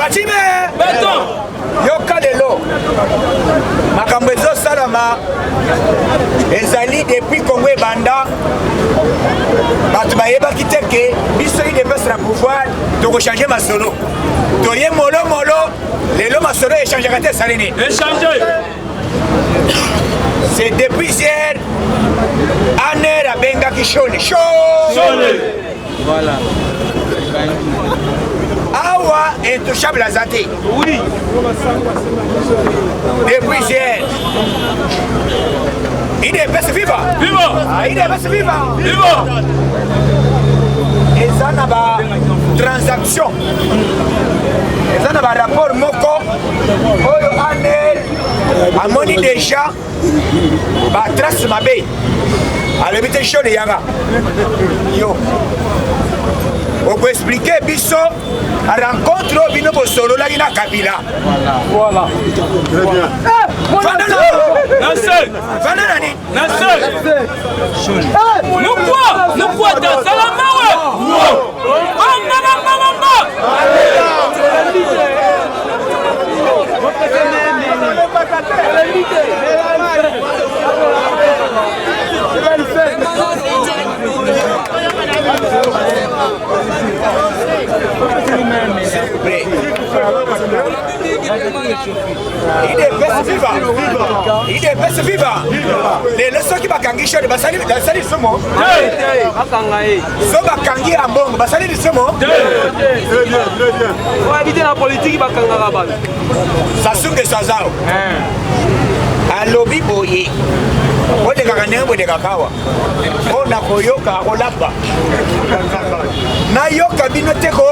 Fatime yoka lelo makambo ezosalama ezali depuis Congo ebanda bato bayebaki te ke biso idepesi na pouvoir tokochange masolo toye molomolo lelo masolo echangeaka te esali nini c'est depuis hier aner abengaki shone voilà awa intouchable aza te oui depuis hier idepesi viva idepesi viva eza na ba transaction eza na ba rapport moko oyo aner amoni déjà ba trace mabe alobi te shone yanga yo oko expliquer biso a rencontre oyo bino bosololaki na Kabila voilà très bien vanda nani nukwa tasalamawe idepesi viva lelo soki bakangi shone basali lisumu so bakangi ya mbongo basali lisumu habite na politique bakangaka bato sasungeso azao alobi boye odekaka ndenge bodekaka awa mpo na koyoka kolapa nayoka bino te ko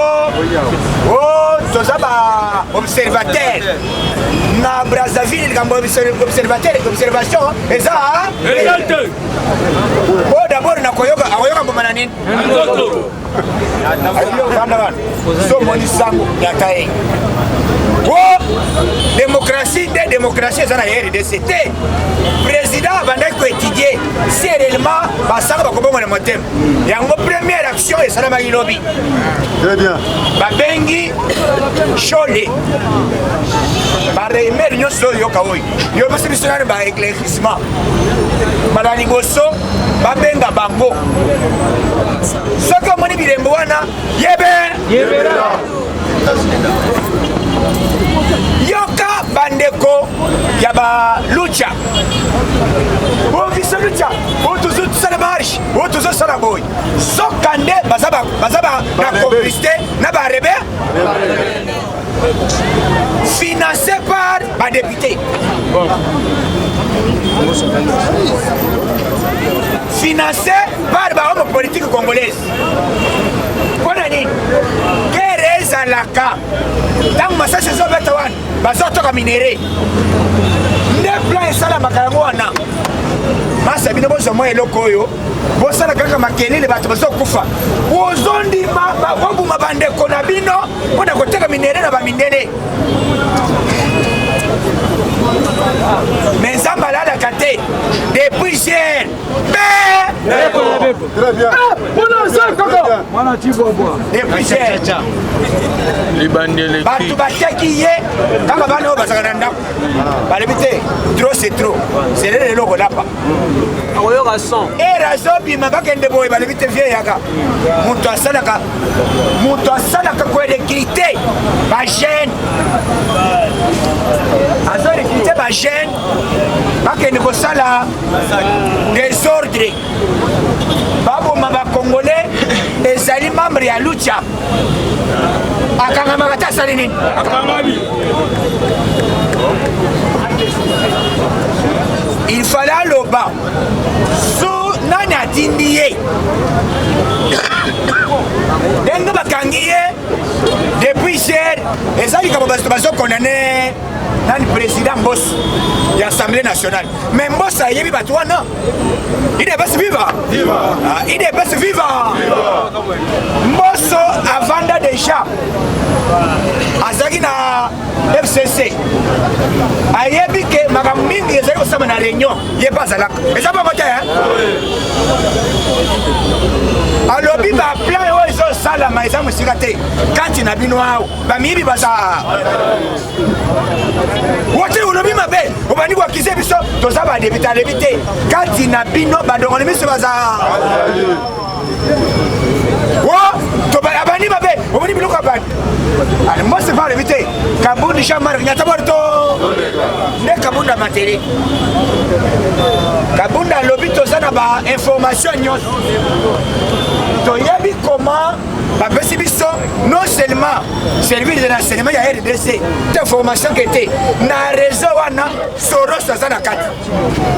toza ba observateur na Brazzaville likambo observation eza o d'abord akoyoka mboma na nini so moni sango yaka ye démocratie nde démocratie eza na ya RDC te président abandaki koétudie si réellement basanga bakobongwana motema yango première action esalamaki lobi babengi shole baremer nyonso oyo yoka oyo yo basi biso nani baéclaircissement bala liboso babenga bango soki omoni bilembo wana yebera yoka bandeko ya balucha oviso lucha otuzosala marche otuzosala boy soka nde baza na complicité na barebe financé par badéputé financé par bahomme politique congolaise mpona nini kere ezalaka ntango masasi ezobeta wana bazotoka minere nde plan esalamaka yango wana masa bino bozwa mwa eloko oyo bosala kaka makelele bato bazokufa ozondima bobuma bandeko na bino mpona koteka minere na bamindele mais nzambe alalaka te depuis hier bato bateki ye kaka bana oyo bazaka na ndako balebi te trop c'est trop selele lelo kolapa era azobima bakende boye balebi te vie yaka moto asalaka korekrite bagene azorekrite bagene bakende kosala désordre baboma bacongolais ezali membre ya lucha akangamaka te asali nini il fallait aloba so nani atindi ye ndenge bakangi ye depuis hier eza likambo bato bazokondane nani président Mbosso ya assemblée nationale mais Mbosso ayebi bato wana idepesi viva idepesi viva Mbosso avanda déjà azalaki na FCC ayebi ke makambo mingi ezali kosama na réunion ye mpe azalaka eza bongo te alobi baplan oyo salama eza mosika te kati na bino awa bamiyibi baza wote ulobi mabe obandi koakize biso toza badebite alebi te kati na bino badongoli biso baza abandi mabe obandi biloko abandi ale mose va alebi te kabundi chamar nyata borto nde kabunda matere kabunda alobi toza na bainformation nyonso toyebi comment bapesi biso non seulement service de renseignement ya RDC te information ke te na réseau wana Soros aza na kati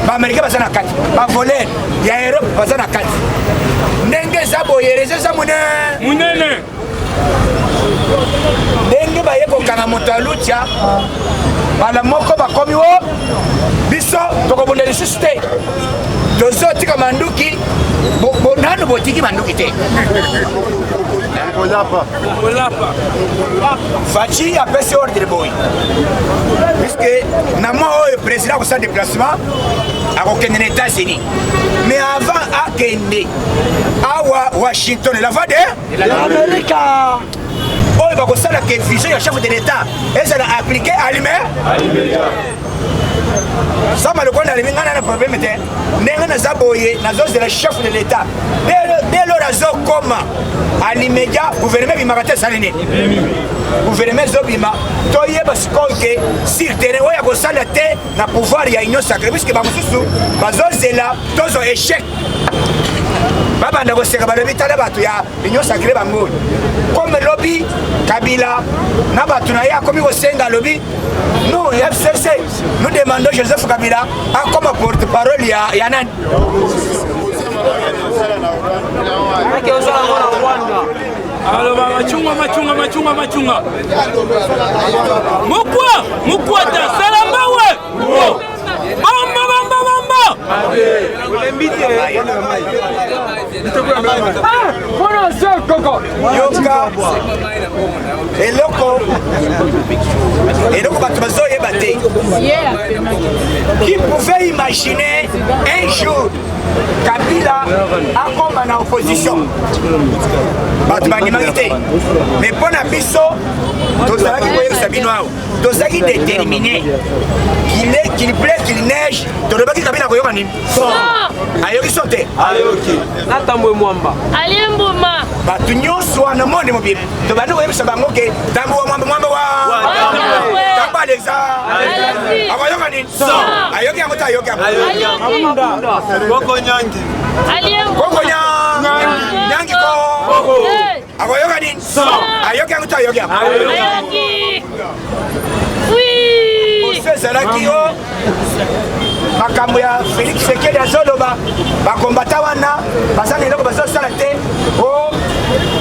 baamerikain baza na kati bavoler ya Europe baza na kati ndenge eza boye réseau eza munene ndenge baye kokanga moto ya lutia bala moko bakomi wo biso tokobunda lisusu te tozotika manduki nanu botiki manduki te Fachi apesi ordre boy puisque na mwa oyo président akosala déplacement akokende na États-Unis mais avant akende awa Washington la voix de l'Amérique oyo bakosala ke vision ya chef de l'État ezala appliqué alime sama lokola alimi ngana na problème te ndenge naza boye nazozela chef de l'État dès lors azokoma alimedia gouvernement bimaka te esali nini gouvernement ezobima toyeba sikoyo ke sur terrain oyo akosala te na pouvoir ya union sacrée puisque bamosusu bazozela tozo échec babanda koseka balobi tala bato ya union sacrée bango comme lobi Kabila na bato na ye akomi kosenga alobi nous FCC nous demandons Joseph Kabila comme porte-parole ya nani aloba machunga mukwata salama we bamba yoka eloko bato bazoyeba te qui pouvait imaginer un jour Kabila akoma na opposition bato bandimaki te mais mpo na biso tozalaki koyebisa bino awa tozalaki déterminé qu'il plaît qu'il neige tolobaki Kabila koyoka nini ayoki so te natambwe mwamba aliembuma bato nyonso wana monde mobile tobandi koyebisa bango ke ntango wa mwamba wa ntango Alexa akoyoka nini ayoki yango te ayoki yango nyangi Kongo nyangi ko akoyoka nini ayoki yango te ayoki yango ezalaki yo makambo ya Félix Tshisekedi azoloba bakombata wana baza na eloko bazosala te o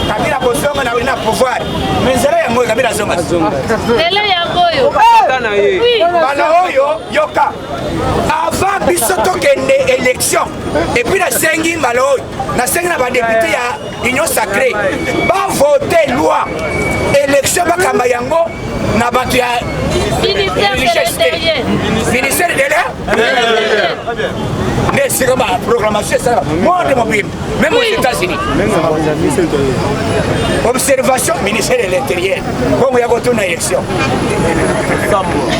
Kabila kozonga na pouvoir mais nzela yango oyo Kabila azonga lelo yango oyo bana oyo yoka avant biso tokende élection et puis nasengi mbala oyo nasengi na badepute ya union sacrée bavote loi élection bakamba yango na bato ya ministère de l'Intérieur mais c'est comme la programmation ça monde mobile même aux États-Unis observation ministère de l'Intérieur comme il y a une élection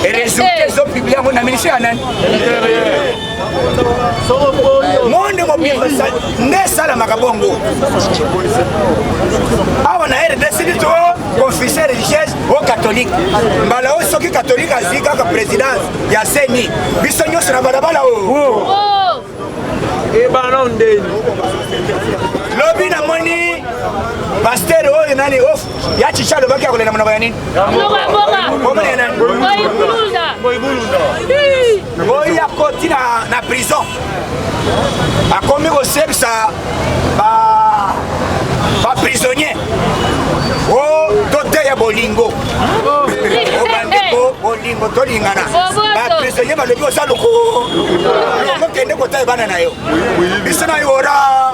et résultats sont publiés dans le ministère de l'Intérieur monde mobile n'est ça la macabongo awa na RDC to confesseur religieuse au catholique mbala o soki catholique azika ka présidence ya seni biso nyonso na balabala o ebana ndeni lobi na moni pasteur oyo nani off ya chichalo baki akolela mwana nini boka oyo akoti na prison akomi kosebisa ba prisonnier o toteya bolingo obandeko bolingo tolingana ba prisonnier balobi oza loko kende kotaya bana na yo biso na yo ora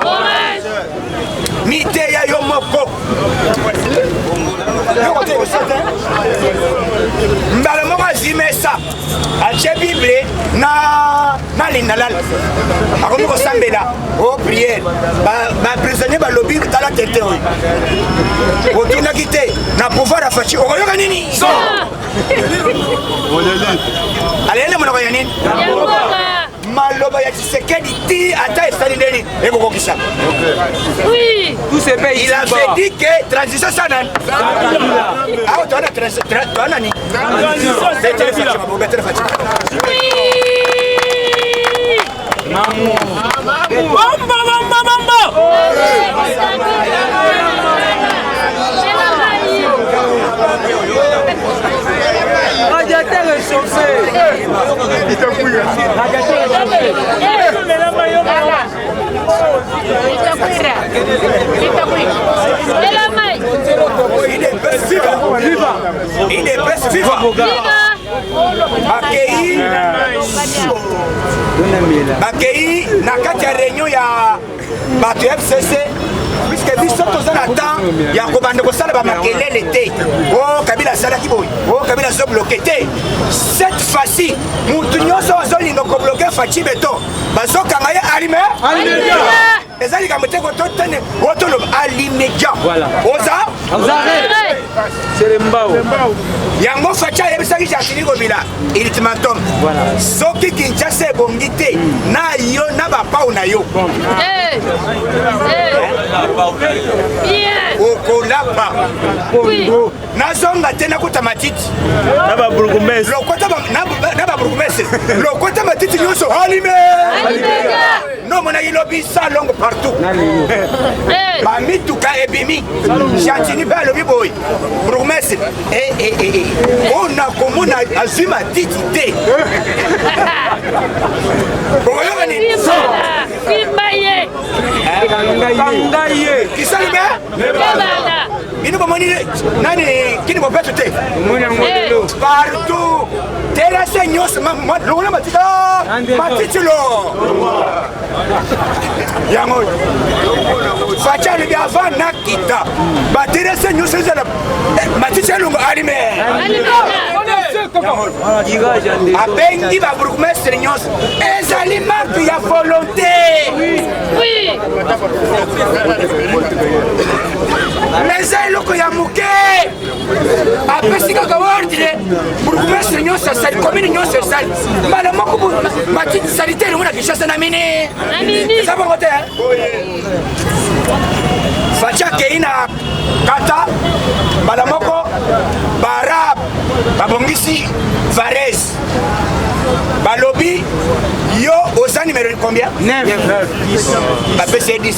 miteya yo moko mbala moko azimesa atie bible na linalala akomi kosambela o priere baprisonnier balobi tala tete oyo otundaki te na pouvoir ya faci okoyoka nini alende monoko ya nini maloba ya Tshisekedi ti ata esali ndeni ekokokisa il avait dit que transition ça nan ah tu as nani Radiateur réchauffé. Il est vivant. Bakei na kati ya réunion ya bato ya FCC puisque biso toza na temps ya kobanda kosala bamakelele te o Kabila asalaki boye o Kabila azobloke te cette fois-ci mutu nyonso azolinga kobloke Faci Beton bazokanga ye alime eza likambo te kototene otoloba alimédiat oza C'est le mbao. yango Faci ayebisaki Jacqueline Kobila ultimatum soki Kinshasa ebongi te na yo na bapau na yo okolapa nazonga te nakuta matiti na baburgumestre lokota matiti nyonso alime nomonaki lobi sa longo partout bamituka ebimi Chantini mpe alobi boye burgumestre ona komona azwi matiti te okoyoka nini Kangaye. kisalime bino bomoni nani kini bopeto te partout terase nyonso longola matiti lo yango Faci alobi avant nakita baterase nyonso ezala matiti elongo alime abengi baburgumestre nyonso ezali marque ya volonté eza eloko ya moke apesi kaka ordre burgumestre nyonso asali commune nyonso esali mbala moko matiti salite elongo na Kinshasa na mini eza bongo te Faci akei na kata mbala moko baarabe babongisi Varese balobi yo oza numéro combien 9 bapesi 10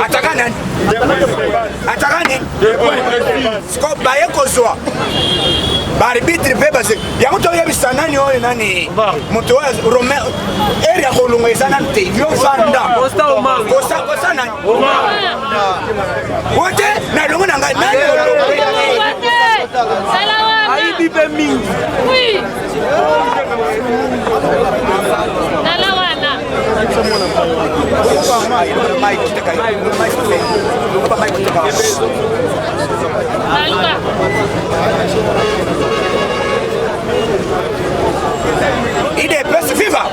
ataka nani siko baye kozwa baarbitre mpe base yango toyebisa nani oyo nani moto oyo romain ere ya kolongo eza nani te yo vanda kosa nani ote na longo na ngai nani Aibi be mingi. Il est plus vivant.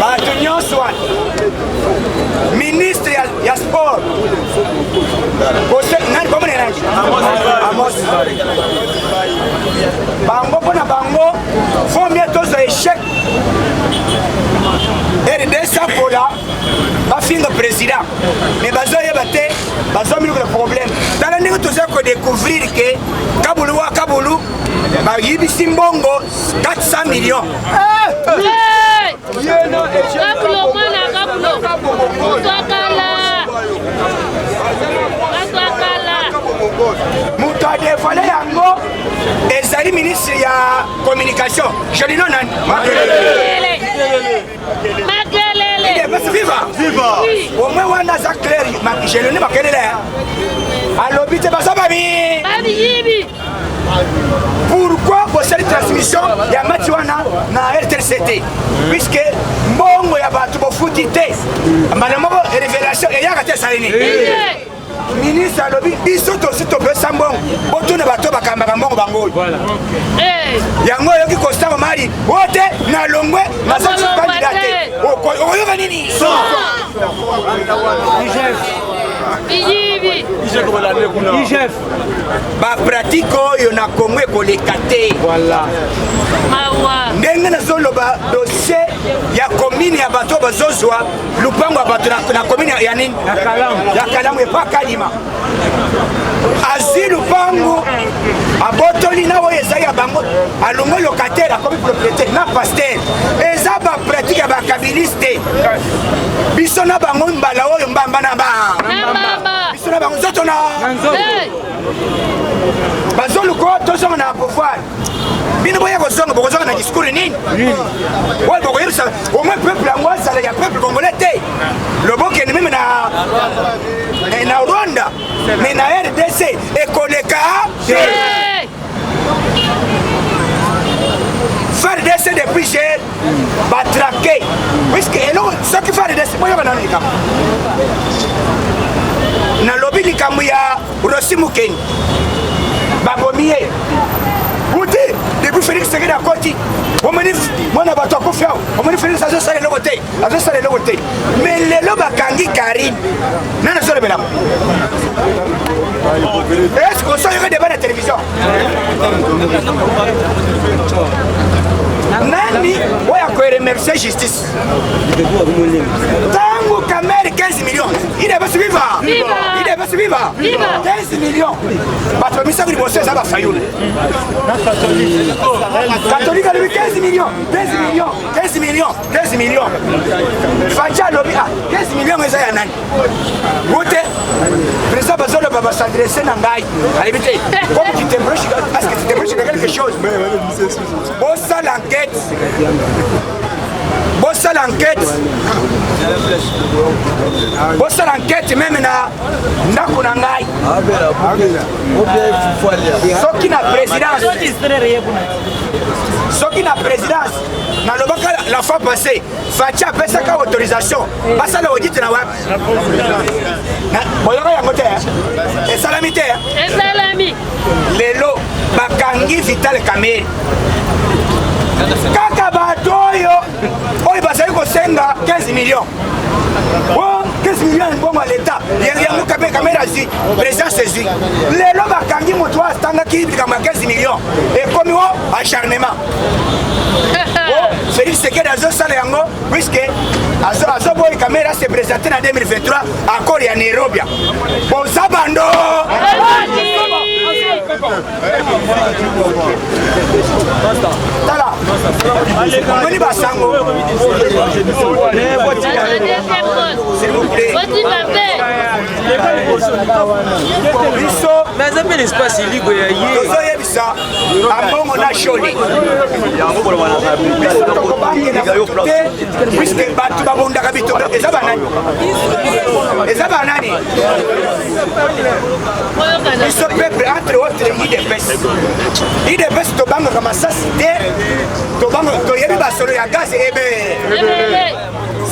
Bato nyonso ministre ya sport nani komone nani Amos bango mpona bango fo mie tozwa échec RDC akola bafinga président mais bazoyeba te bazomilukola problème tala ndenge toza kodécouvrir ke kabulu wa kabulu bayibisi mbongo 400 millions Kabulo mwana kabulo twakala moto adevale yango ezali ministre ya communication jolino nani viva omwe wana aza clair jeloni makelele alobi te baza babi babiyibi pourquoi bosali transmission ya match wana na RTLCT puisque mbongo ya bato bofuti te mbala moko révélation eyaka te salini ministre alobi biso tosi topesa mbongo botuna bato bakambaka mbongo bango oyo yango oyoki Constant Mali ote na longwe nazoki kandidate okoyoka nini IGF bapratike oyo na Congo ekoleka te ndenge nazoloba dossier ya komine ya bato bazozwa lupango ya bato na komine ya nini ya Kalamu epakalima azi lupango abotoli na oyo ezali ya bango alongo locataire akomi propriété na pasteur eza bapratike ya bakabiliste biso na bango mbala oyo mbamba na biso na bango nzoto na bazoluko tozonga na pouvoir bino boya kozonga bokozonga na discours nini oyo bokoyebisa au moins peuple yango azala ya peuple congolais te lobokende meme na Rwanda mais na RDC ekoleka FARDC depuis hier batraqué puisque eloko soki FARDC boyoka nano likambo nalobi likambo ya Rossi Mukeni babomi ye uti depuis Félix Tshisekedi akoti omoni mwana bato akufi awo omoni Félix azosala eloko te mais lelo bakangi Karine nani azolobelamo est-ce que osoyoka débat na télévision nani oyo akoremercier justice tango Kamere 15 millions il devait suivre 15 millions bato bamisako liboso eza bafayulu catholique alobi 15 millions Facha alobi 15 millions eza ya nani ute président bazoloba basadresse na ngai alebi te comme tu t'embroches parce que tu t'embroches de quelque chose bosala enquête même na ndako na ngai soki na présidence nalobaka la fois passée Facha apesaka autorisation basala audit na wapi boyoka yango te esalami te lelo bakangi Vital Kamerhe kaka bato oyo bazali kosenga 15 millions 15 millions mbongo ya leta yango Kamerhe azwi président sezwi lelo bakangi moto oyo atangaki likambo ya 15 millions ekomi o acharnement Félix Tshisekedi azosala yango puisque azoboyi Kamerhe ase présenté na 2023 accord ya Nairobi boza bando tala omoni basango biso tozoyebisa ambongo na sholi biso tokobangela te puisque bato babondaka bito eza banani biso peuple entre autres IDPS tobangaka masasi te toyebi basolo ya gaz ebe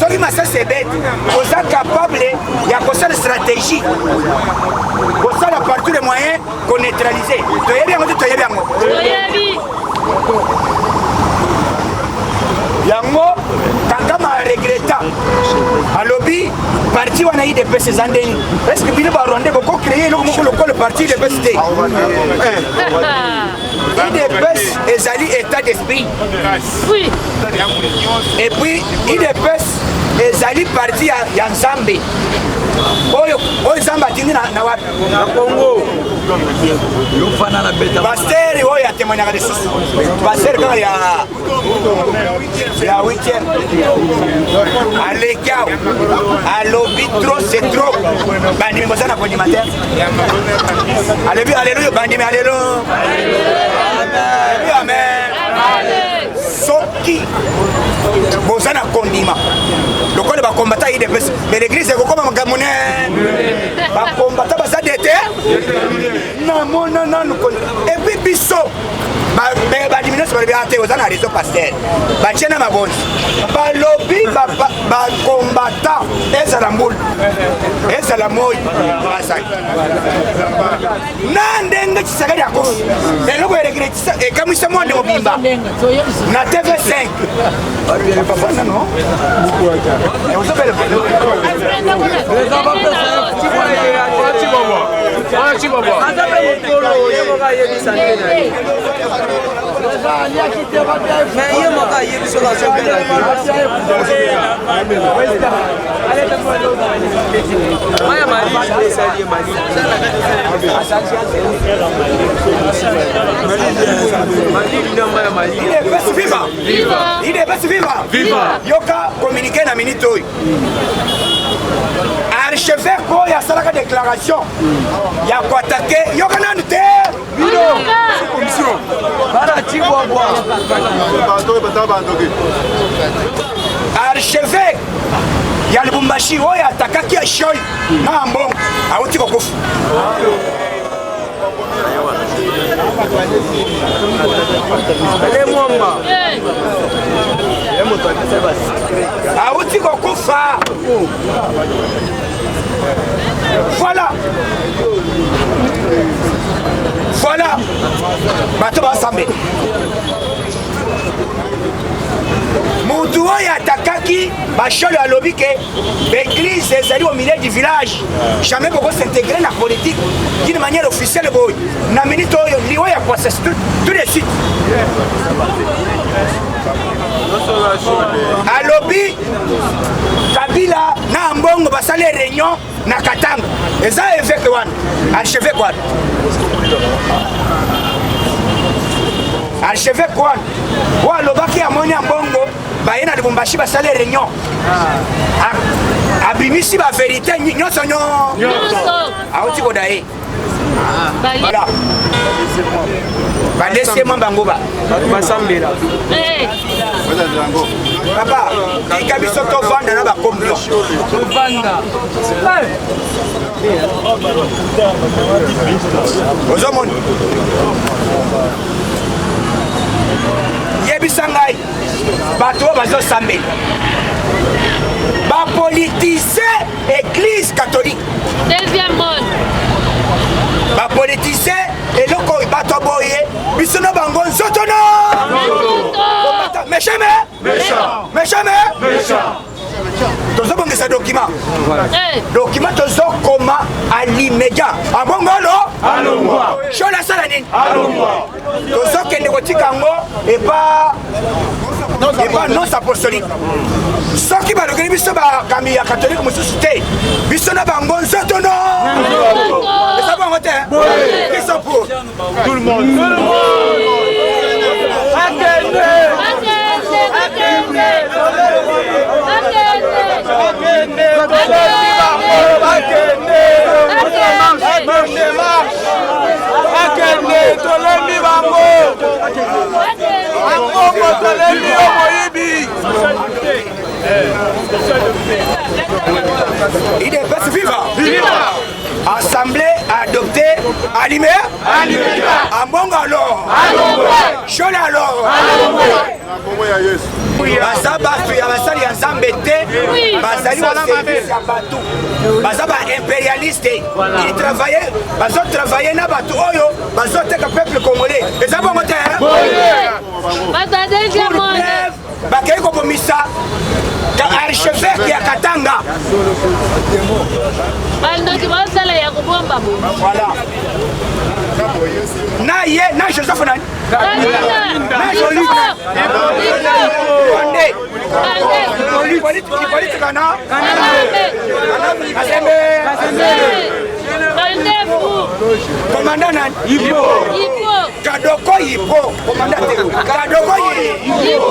soki masasi ebeti oza capable ya kosala stratégie kosala partout les moyens koneutraliser toyebi yango te toyebi yango kankama regreta alobi parti wana IDPS eza ndeni est-ce que bino barwandais bokocreye eloko moko lokola parti IDPS te IDPS ezali état d'esprit et puis IDPS ezali parti ya Nzambe oyo Nzambe atindi na wapi na Congo pasteur oyo atémoignaka lisusu pasteur kaka ya 8e alekao alobi trop c'est trop bandimi boza na condimataire alobi alléluia bandimi alléluia amen soki boza na kondima lokola bakombata IDPS mais l'église ekokoma makambo ne bakombata baza dete namona nanu et puis biso badiminyonso balobi ate oza na réseau pasteur batie na mabonzi balobi bacombatant ezala mbula ezala moi basaki na ndenge Tshisekedi akofi eloko erekile ekamwisa monde mobimba na TV5 no yoka communiqué na minute oyo archevêque oyo asalaka déclaration ya koatake yoka nanu te archevêque ya Lubumbashi oyo atakaki eshoi na mbongo awuti kokufa awuti kokufa voilà bato basambe mutu oyo atakaki basholo alobi ke l'église ezali au milieu du village jamais boko s'intégrer na politique d'une manière officielle boy na minute oyo liwa ya process tout de suite alobi Kabila na mbongo basale réunion na Katanga eza évêque wana archevêque wana archevêque wana oyo alobaki amoni mbongo baye na Lubumbashi basale réunion abimisi bavérité nyonso auti kodaye voilà balesema bango basambela papa tika biso tovanda na bakombio ozomoni yebisa ngai bato oyo bazosambela bapolitize église catholique deuxième monde bapolitize eloko oyo bato boye biso na bango nzoto no méchame tozobongisa document document tozokoma à l'immédiat abongolo shola sala nini tozokende kotika yango epa non apostolique soki balokeli biso bakambi ya catholique mosusu te biso na bango nzoto no eza bango te biso pour tout le monde il est pas vivant. Assemblée adoptée, animée, Ambongo alors, Chola alors, Bazaba ya basali ya Nzambe te, bazali wa service ya bato, bazaba impérialiste, il travaillait, bazo travailler na bato oyo, bazo teka peuple congolais, eza bongo te hein? Bazade jamone. Bakei ko bomisa ka archevêque ya Katanga. Baldoki basala ya kubomba bo. Voilà. Na Joseph nani? Na Joseph. Politique kana? Commandant nani? Ipo. Kadoko Ipo. Commandant Kadoko Ipo.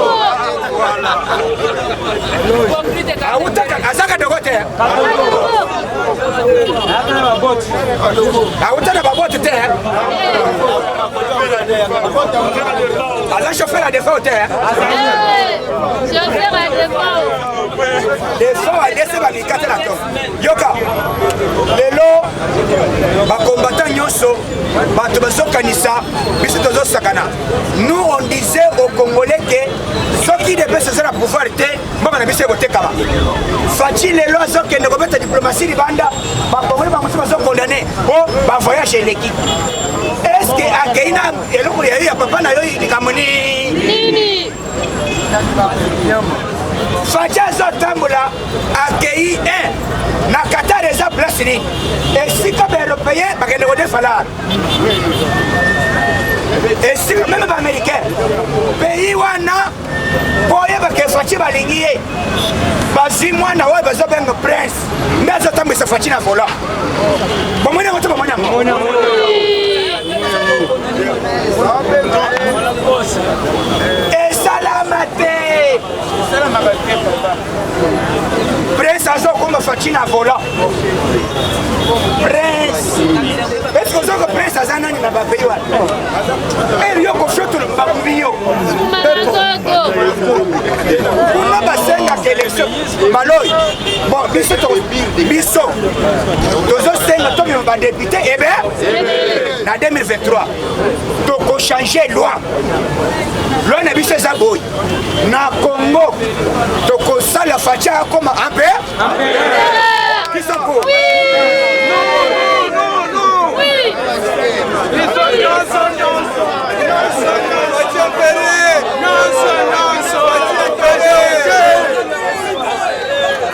Autaka azaka dogote. Autaka babote te. Ala chauffeur à défaut te. Chauffeur à défaut. Défaut à laisser ba mikate la to. Yoka. Lelo ba combattant nyonso bato bazokanisa biso tozosakana. Nous on disait aux Congolais que soki de bese za pouvoir te mbaba na biso ekotekama. Faci lelo azokende kobeta diplomatie libanda bakongole bamosusu bazokondane po bavoyage l'équipe. Est-ce que akeina eloko ya papa na yo likambo nini? Faci azotambola akei na Qatar eza place nini esika baeuropéen bakende kodefalar esika meme baaméricain pays wana boyeba ke Faci balingi ye bazwi mwana oyo bazobenga prince nde azotambwisa Faci na vola bomoni yango te bomoni yango esalama te prince azokoma Faci na vola prince est-ce que ozoko prince aza nani na bapeyi wana yo kofiotola bakumbi yo kuna basengaka élection maloi bon biso tozosenga tobima badepute ebe na 2023 tokochange loi na biso eza boyi na Congo tokosala Faci akoma ampe kisoko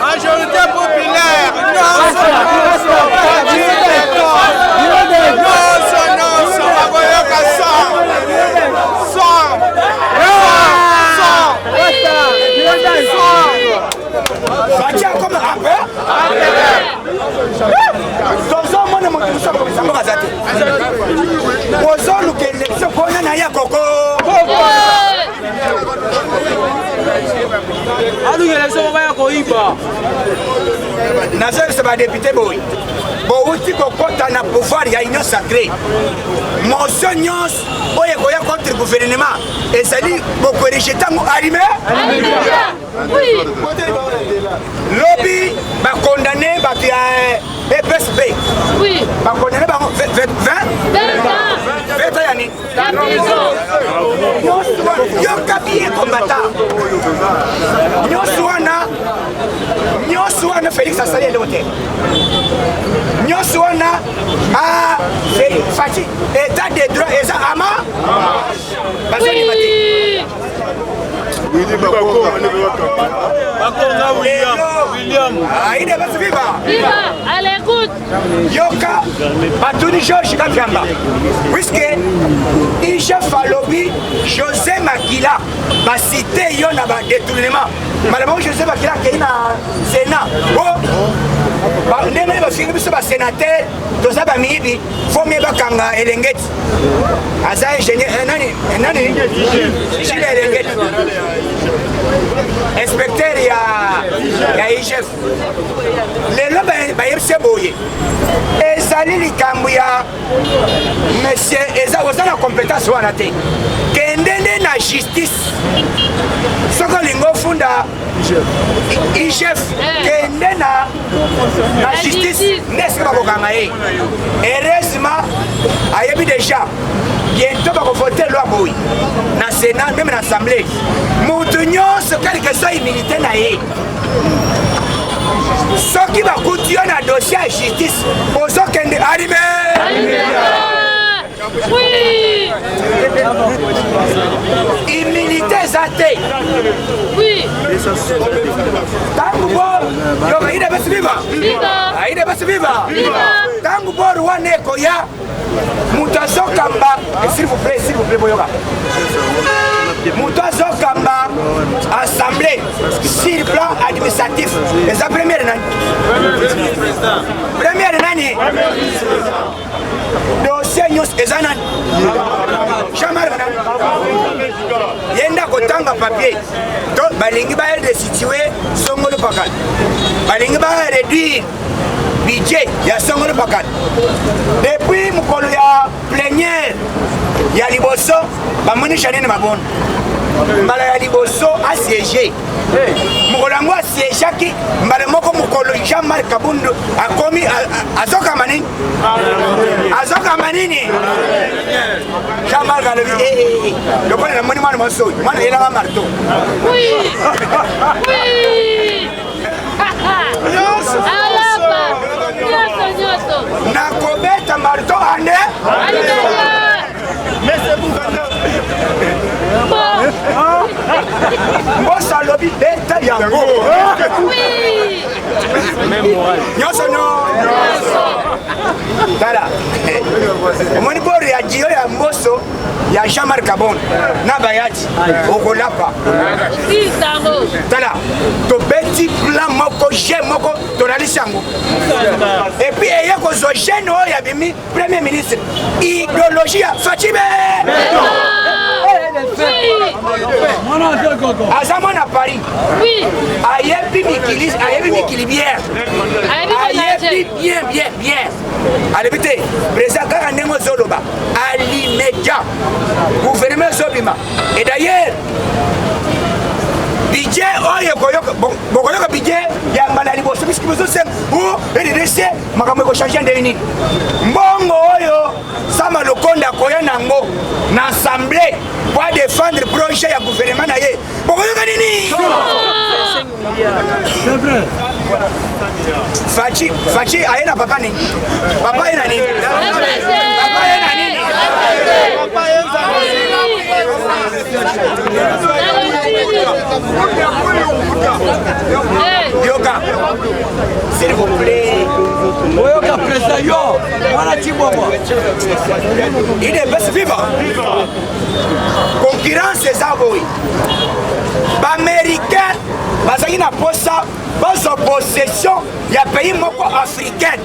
majorité populaire, Faci akoma ampe tozomona moto mosusu akomisango baza te ozoluka élection mpona na ya koko aluka élection moko ya koyiba nazoyebisa badepute boyi bouti kokota na pouvoir ya union sacré motion nyonso oyo ekoya contre gouvernement ezali bokorige ntango arime lobi bakondane bato ya EPSB bakondane bango 20 ans ya nini yoka bien combattant nyonso wana Félix asali eloko te nyonso wana Faci état de droit eza ama bazonima te William. Aïda Basiviva. Viva, à l'écoute. Yoka, Batuni Georges Kafiamba. Puisque Ichef Falobi, José Makila, va citer Yona ba détournement. Madame José Makila qui est dans le Sénat. Oh, ndenge bafiki biso basénateur toza bamiyibi fo mie bakanga elengeti aza ingénieur nani Gilles Elengeti inspecteur ya IGF lelo bayebise boye ezali likambo ya monsieur eza oza na compétence wana te kendende na justice soko olingi ofunda IGF kende na justice ndesika bakokanga ye heureusement ayebi déjà bientôt bakovote loi boyi na sénat meme na assemblée mutu nyonso quelque soit immunité na ye soki bakuti yo na dossier ya justice ozokende arime Oui. immunité eza te Oui. tangu bor yo aide basi viva aide basi viva tangu bor wana ekoya mutu azokamba s'il vous plaît boyoka mutu azokamba assemblée sur plan administratif eza première nani dossier nyonso eza nani Jean-Marc nani yenda kotanga papier to balingi baredestitue Songolo Pakala balingi baréduire budget ya Songolo Pakala depuis mokolo ya plénière ya liboso bamonisha nini mabono mbala ya liboso asiéger mokolo yango asiégeaki mbala moko mokolo Jean-Marc Kabundu akomi azokama nini Jean-Marc alobi lokola namoni mwana masoi mwana yelanga marteau nakobeta marteau ande mbosa alobi beta yango nyonso tala omoni bo reagio ya mboso ya Jean-Marc Kabonde na bayati okolapa tala tobeti plan moko je moko tonalisi yango epuis eye kozwa jeune oyo abimi premier ministre idéologie ya Facibe aza mwana Paris ayebi mikili bien ayebi bien alebi te président kaka ndenge ozoloba alimédiat gouvernement ezobima et d'ailleurs budget oyo bokoyoka budget ya mbala liboso biski bozosenga RDC makambo ekochange ndenge nini mbongo oyo Sama Lokonde akoya nango na assemblée pour défendre projet ya gouvernement na ye bokoyoka nini Faci ayena papa nini papa yena nini papa yena nini Yoka, s'il vous plaît. Yoka, président, yo, voilà Chibobo. Il est best vivant. Concurrence des abois. Américains, bazaki na posa, bazo possession ya pays moko africain.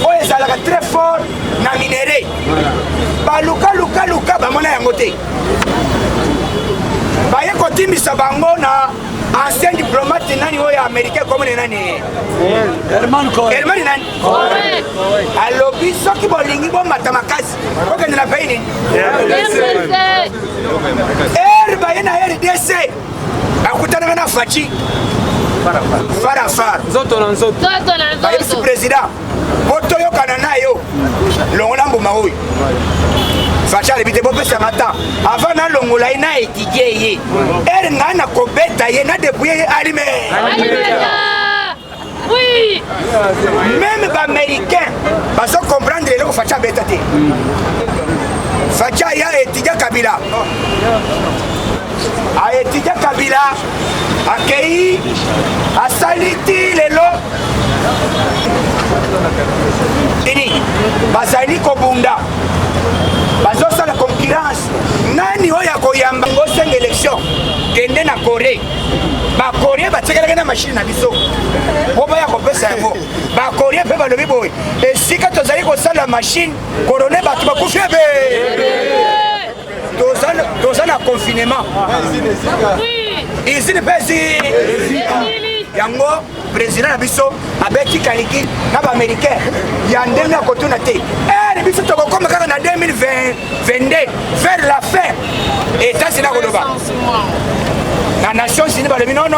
Oyo ezalaka très fort na minerai. Baluka bamona yango te. Baye kotimbisa bango na ancien diplomate nani oyo américain comme nani Herman nani alobi soki bolingi bomata makasi okende na pays nini baye na RDC akutanaka na Faci farafara baye vice président botoyokana nayo longola mbuma oyo Faci alebi te bopesanga temps avant nalongola ye na étudie ye ere ngai na kobeta ye na débrouille ye alime même baaméricain bazo comprendre eloko Faci abeta te Faci aya étudia Kabila aétudia Kabila akei asali ti lelo ini bazali kobunda bazosala concurrence nani oyo akoyamba ngosenga élection kende na Corée bakorea batyekelaka na mashine na biso po baya kopesa yango bakorea mpe balobi boye esika tozali kosala mashine korone bato bakufi ebe toza na confinement izini mpe yango président na biso abeti kaliki na baaméricain ya ndenge ya kotuna te biso tokokoma kaka na 2022 vers la fin États-Unis koloba na Nations Unies balobi non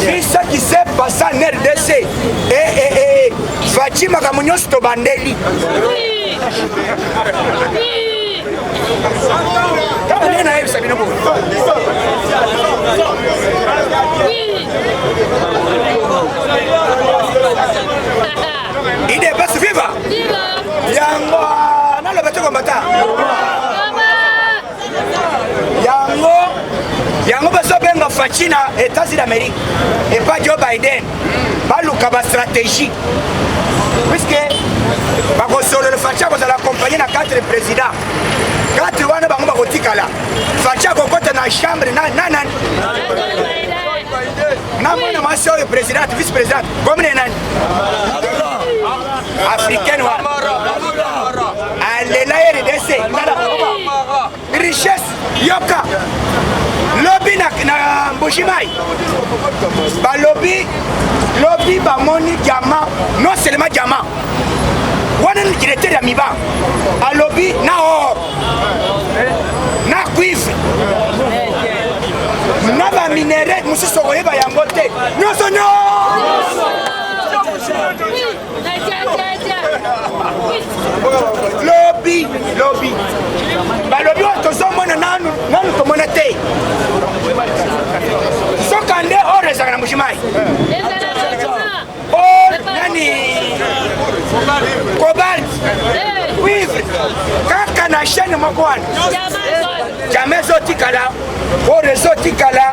biso qui s'est passé en RDC Faci makambo nyonso tobandeli kaka na yebisa bino il est best vivant yango naloba te kombata yango bazobenga Faci na États-Unis d'Amérique et pas Joe Biden baluka ba stratégie puisque bakosolola Faci akozala accompagné na 4 présidents 4 wana bango bakotikala Faci akokota na chambre na mwana mwasi oyo président vice président komine nani africaine wana alela RDC richesse yoka lobi na Mbushimai balobi bamoni diamant non seulement diamant wana ni directeur ya miba alobi na or na cuivre mosusu okoyeba yango te nyonso lobi balobi oyo tozomona nanu tomona te soka nde oro ezalaka na mojimai nani cobalt cuivre kaka na chaîne moko wana jamais ezotikala oro ezotikala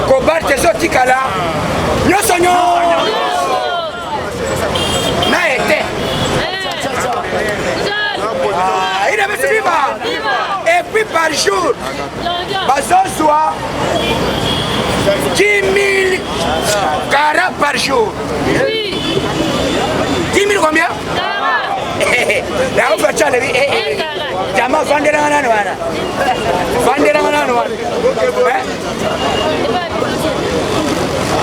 cobalt ezotikala nyonso na ete il avait suivi et puis par jour bazozwa 10 000 carats par jour. 10 000 combien? La ofa chale jama vandera nani wana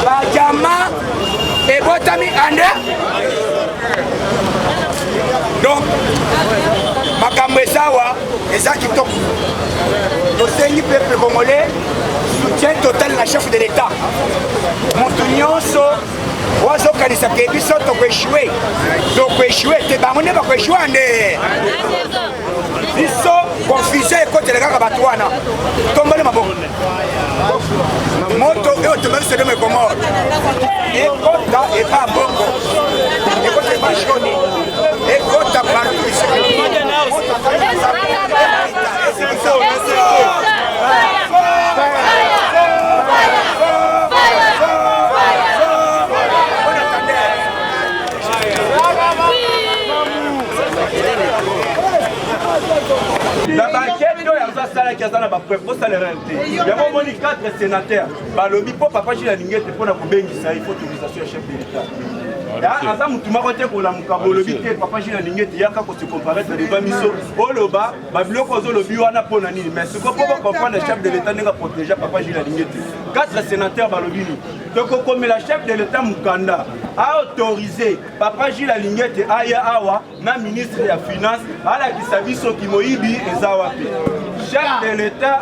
ba jama ebotami ande donc makambo esawa eza kitoko tosengi peuple congolais soutien total na chef de l'état moto nyonso wazokanisa ke biso tokoeshue te bango nde bakoeshue nde biso confusion ekotela kaka bato wana tomboli maboko moto oyo tombeli sodome komore ekota eba bongo ekota eba joni ekota partout La banquette, il y a ça qui a la preuve, ça la réalité. Il y a au 4 sénateurs. Le bipo papa Gilles Alingé pour la ça il faut autorisation chef de l'État. Asa mutuma kote kola mukabo lobi te papa Gilles Alingé ya ka ko se comparer de ba miso oloba ba biloko zo lobi wana pona nini mais ce ko comprendre le chef de l'État nga protéger papa Gilles Alingé. 4 sénateurs ba lobi ni. Donc comme la chef de l'État Mukanda a autorisé papa Gilles Alingé aya awa na ministre ya finance ala kisabiso kimoyibi ezawapi. Chef de l'État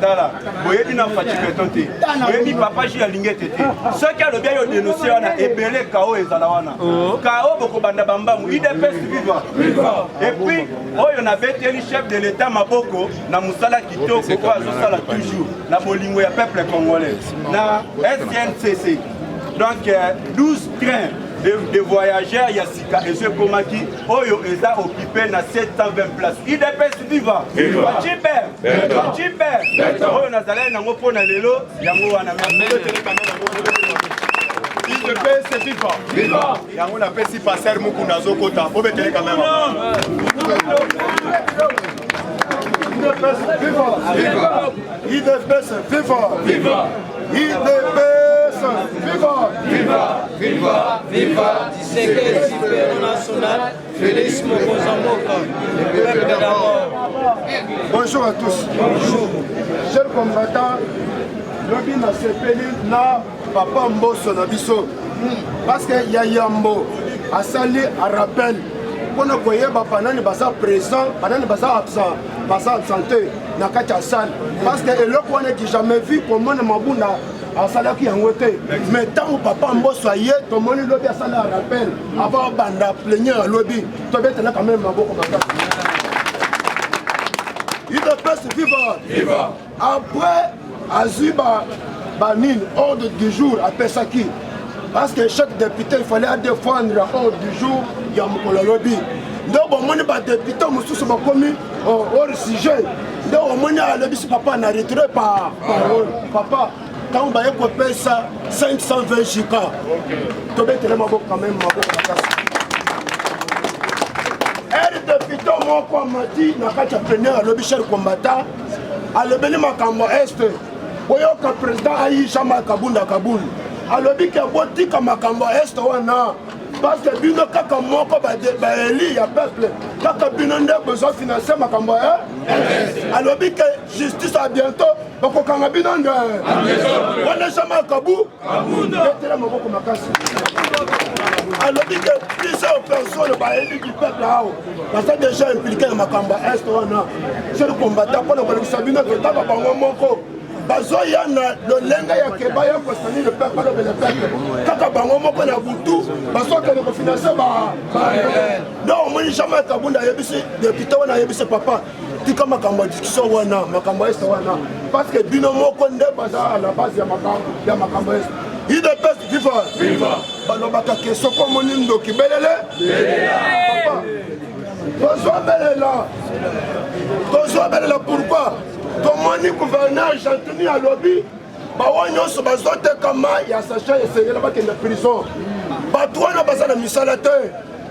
Dala, boyebi na fatigué tonté. Boyebi papa Gilles Alingé tété. Ce qui a le bien dénoncé wana ebele kao ezala wana. Kao boko banda bambamu IDPS vivant. Et puis oyo na beteli chef de l'État maboko na musala kitoko ko azosala toujours na bolingo ya peuple congolais. Na SNCC. Donc 12 trains de voyageurs Yassika et ce Komaki, Oyo Eza occupé dans 720 places. IDPS vivant. Chiper. Oyo Nazalé n'a pas na lelo, Yango wana IDPS vivant. Yango na pesi passer mukuna zokota. Faut mettre les caméras. IDPS vivant. Viva, Tshisekedi Super National, Félix Mokozamboka, le peuple d'abord. Bonjour à tous. Bonjour. Chers combattants, lobi na sepeli na papa Mbosso na biso. Parce que Yayambo a sali un rappel. Pour nous koyeba banani basa présent, banani basa absent, basa absenté na kati ya salle. Parce que eloko wana qui jamais vu comment mabunda asalaki yango te mais tant papa Mbosso aye tomoni lobi asala rappel avant banda plénière lobi tobetela quand même maboko makasi il peut vivre après azuba banine ordre du jour à Pesaki parce que chaque député il fallait défendre l'ordre du jour ya mokolo lobi donc bomoni ba député mosusu bakomi hors sujet donc omoni alobi si papa na retiré par papa quand on va payer ça 520 chikas, tu vas te quand même elle député moi comme m'a dit na kati preneur à l'objet combattant à l'obéli makambo est oyoka président ayi chama kabunda kabul à l'objet que boti comme makambo est wana parce que bino kaka moko ba eli ya peuple kaka bino nde besoin financer makambo à l'objet que justice à bientôt bako kanga bino nde wana chama kabu betela maboko makasi à l'objet que plusieurs personnes ba eli du peuple là parce que déjà impliqué na makambo est wana c'est le combattant pour le sabino que taba bango moko bazoya na lolenga ya keba ya kosani le peuple alobe le peuple kaka bango moko na butu bazokende kofinanse non omoni jamais kabunda ayebisi député wana ayebisi papa tika makambo ya discussion wana makambo ya este wana parce que bino moko nde baza à la base ya makambo ya este idps viva balobaka ke soko omoni ndoki belele tozobelela pourquoi tomoni gouverneur Jantini alobi bawa nyonso bazotekama ya sacha esengela bakende prison bato wana baza na misala te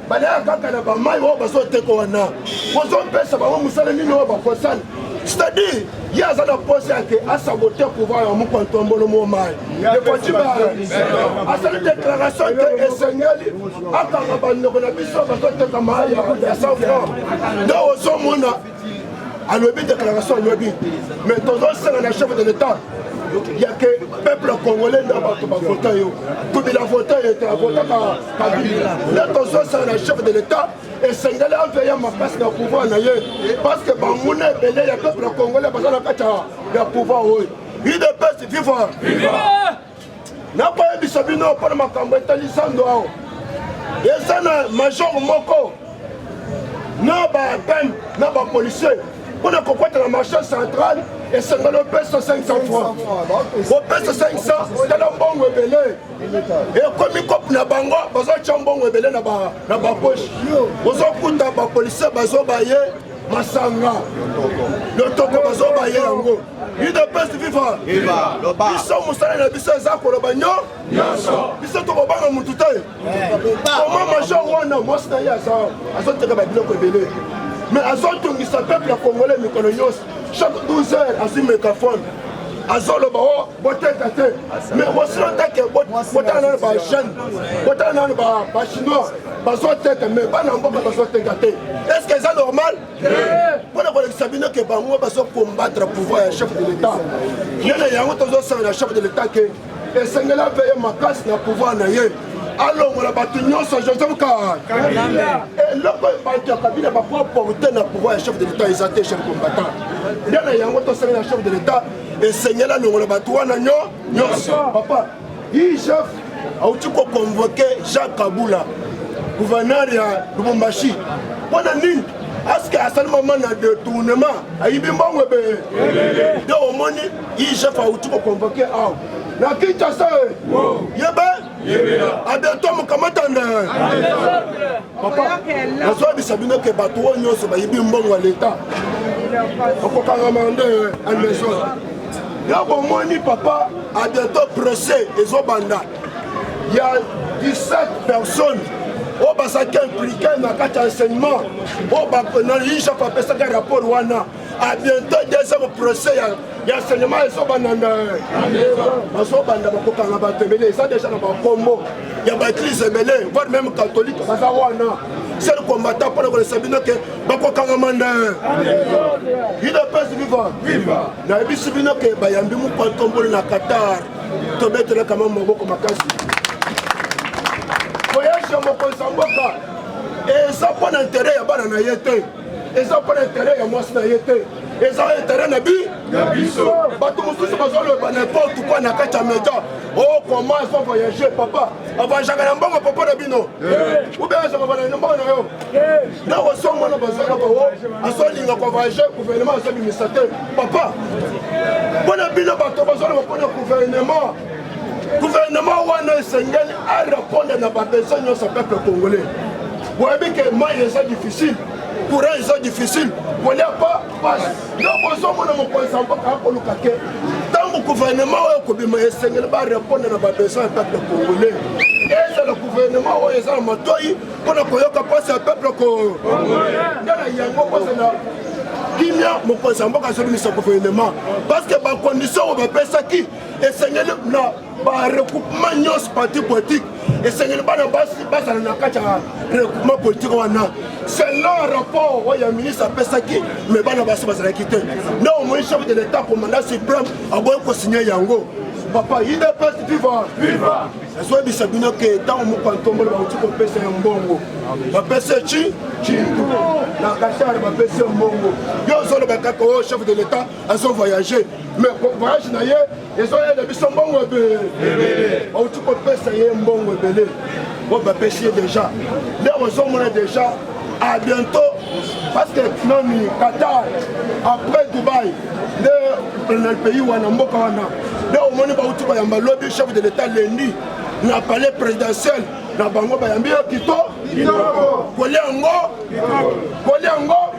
balea kaka na bamai oyo bazoteka wana bozopesa bango mosala nini oyo bakosala c'est-à-dire ye aza na pose yake asabote pouvoir ya mokontombolo mo mai ekociba asali déclaration te esengeli akanga bandeko na biso bazoteka mai ya 100 francs nde ozomona alobi déclaration alobi mais tozosenga na chef de l'état yake peuple congolais nde bato bavota yo tobila vota ye te avotaka kabila nde tozosenga na chef de l'état esengeli aveya makasi na pouvoir na ye parce que bamuna ebele ya peuple congolais baza na kati ya pouvoir oyo idps viva nakoyebisa bino mpona makambo etalisando awo eza na major moko na bapem na bapolisier mpona kokwata na marché central esengeli opesa 500 francs opesa 500 tala mbongo ebele ekomi kope na bango bazotya mbongo ebele na baposhe ozokuta bapolisier bazobaye masanga lotoko bazobaye yango idps viva biso mosala na biso eza koloba nyonso biso tokobanga mutu te koma major wana mwasi na ye azoteka babiloko ebele mais azotungisa peuple congolais mikolo nyonso chaque 12 heures azwi mégaphone azoloba o boteka te mais bosiloteke botala nano bajeune botala nano bachinois bazoteka mais bana mboka bazoteka te est ce que eza normal mpona kolekisa bino ke bango bazokombattre pouvoir ya chef de l'état nene yango tozosanga na chef de l'état ke esengeli aveye makasi na pouvoir na ye alongola bato nyonso joseph kabila eloko bato ya kabila baproporte na pouvoir ya chef de l'état eza te chef combattant nde na yango tosenge na chef de l'état esengeli alongola bato wana nyonso papa yi chef auti koconvoke Jacques Kabula gouverneur ya Lubumbashi mpona nini aske asali mama na détournement ayibi mbongo ebe nde omoni yi chef auti koconvoke awa na Kinshasa yebe abientôt mokamatanda papa nazoyebisa bino ke bato oyo nyonso bayibi mbongo ya leta okokangama nde a maison ya bomoni papa abientôt procès ezobanda ya 17 personnes oyo bazalaki impliqué na kati ya enseignement oyo na yichef apesaka rapport wana abientôt deuxième procès ya enseignement ezobanda bazobanda bakokanga bato ebele eza déjà na bakombo ya baeglise ebele voire même catholique baza wana seul combattant mpona kolesa bino ke bakokangama nde idps viva nayebisi bino ke bayambi mokwatomboli na Qatar tobetelaka ma maboko makasi voyage ya mokonzi ya mboka eza mpona intere ya bana na ye te eza mpona intere ya mwasi na ye te eza intere na biso bato mosusu bazoloba n'importe quoi na kati ya media oh comment il faut voyager papa avanjaka na mbongo papa na bino ube azaka na mbongo na yo na osomona bazoloba o azolinga kovoyage gouvernement azobimisa te papa mpona bino bato bazoloba mpona gouvernement wana esengeli arépondre na babesoin nyonso ya peuple congolais oyebi ke mai eza difficile courant eza difficile kolia pa pasi donc ozomona mokonzi ya mboka akoluka ke ntango gouvernement oyo kobima esengeli barépondre na babesoin ya peuple congolais ezala gouvernement oyo eza na matoi mpona koyoka mpasi ya peuple nde na yango kozala kimia mokonzi ya mboka azobimisa gouvernement parce que bacondition oyo bapesaki esengeli na barecoupement nyonso parti politique esengeli bana bazala na kati ya recoupement politique wana selon rapport oyo ya ministre apesaki me bana basi bazalaki te nde omoi chef de l'état commandant suprême aboyi kosigne yango papa idps viva ezoyebisa bino ke ntango moko antomboli bauti kopesa ya mbongo bapesa cintu na Qatar bapesi mbongo yo ozoloba kaka oyo chef de l'état azo voyager mais voyage na ye ezoyeda biso mbongo ebele auti kopesa ye mbongo ebele oyo bapesi ye déjà nde ozomona déjà à bientôt parce que nani Qatar après Dubaï le pays wana mboka wana nde omoni bauti bayamba lobi chef de l'état lundi na palais présidentiel na bango bayambi yo kitoko kolia yango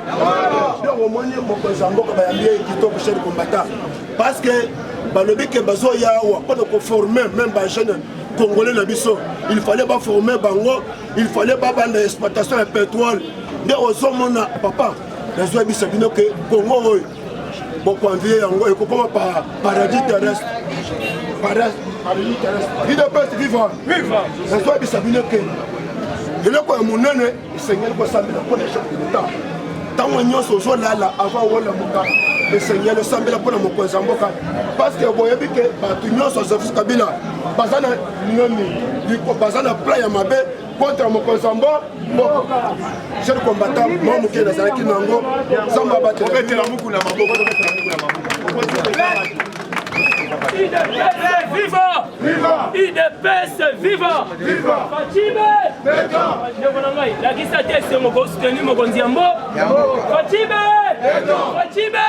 nde omoni mokonzi ya mboka bayambi ye kitoko chef de combattant parce que balobi ke bazoya awa mpona koforme même bajeune congolais na biso il fallait baforme bango il fallait babanda exploitation ya pétrole nde ozomona papa nazwa biso bino ke Congo oyo bokoanvie yango ekokoma paradis terrestre paradis terrestre idps vivant nazwa biso bino ke eloko ya monene esengeli kosambela mpona chef de l'état ntango nyonso ozolala avant olamuka esengeli osambela mpona mokonzi ya mboka parce que boyebi ke bato nyonso Joseph Kabila baza na nini baza na plan ya mabe contre mokonzi ya mboka jeune combattant mwa moke nazalaki nango nzambe abatela muku na maboko Viva! Viva! IDPS viva! Viva! Fachibe! La guisate c'est mon soutenu mon Gonziambo. Fachibe! Fachibe!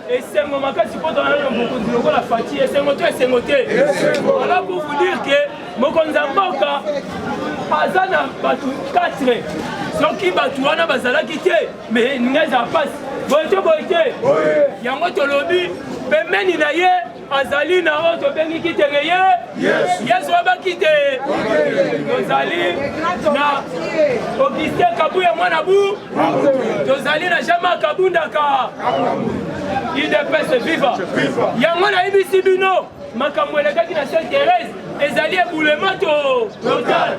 Et c'est mon maca si pour donner mon Gonziambo la Fachi et c'est moté. Voilà pour vous dire que mon Gonziambo Azana batu 4 soki batu wana bazala kité mais ngeza passe boite yango tolobi pemeni na ye azali na oto bengi kitenge ye yesu abakite tozali na Augustin Kabuya mwana bu tozali na Jama Kabundaka IDPS viva yango na ibisi bino makambo elekaki na Sainte Thérèse ezali ebulema total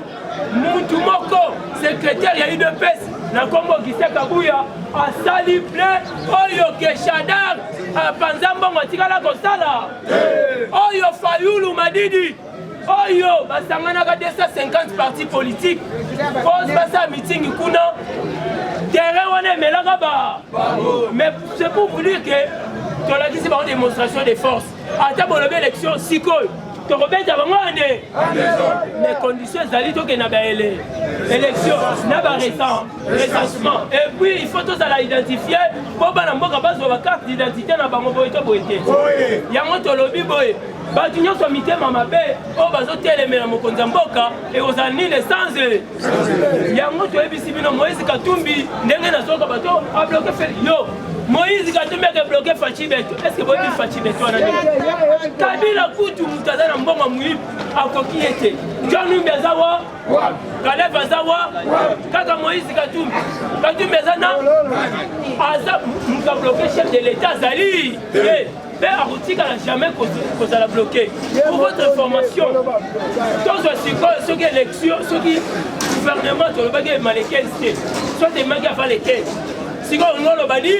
muntu moko secrétaire ya UDPS na kombo Augustin Kabuya asali plein oyo ke Shadar apanza mbongo atikala kosala oyo Fayulu Madidi oyo basanganaka 250 partis politiques pose basa meeting kuna terrain wana emelaka ba mais c'est pour vous dire que tolakisi bango démonstration de force ata bolobi élection sikoyo tokobeta bango ane mais conditions ezali tokenda baélection na recensement et puis il faut tozala identifier mpo bana mboka bazwa bacarte d'identité na bango boye to boye te yango tolobi boye bato nyonso mitema mabe oyo bazotelemela mokonzi ya mboka ekozala nini esanze yango toyebisi bino Moïse Katumbi ndenge nazoka bato abloke yo Moïse Katumbi akebloke Fachi Beto. Est-ce que vous avez Fachi Beto? Kabila kutu mutazana mbongo muhimu akoki ete John Numbi azawa Kaleb azawa kaka Moïse Katumbi azana aza mukabloke chef de l'état azali mais Aroutika n'a jamais causé la bloquer. Pour votre information, tous ceux qui élection, ceux qui gouvernement, sur le bagage maléquel, soit des magas avant lesquels. Si on a le bani,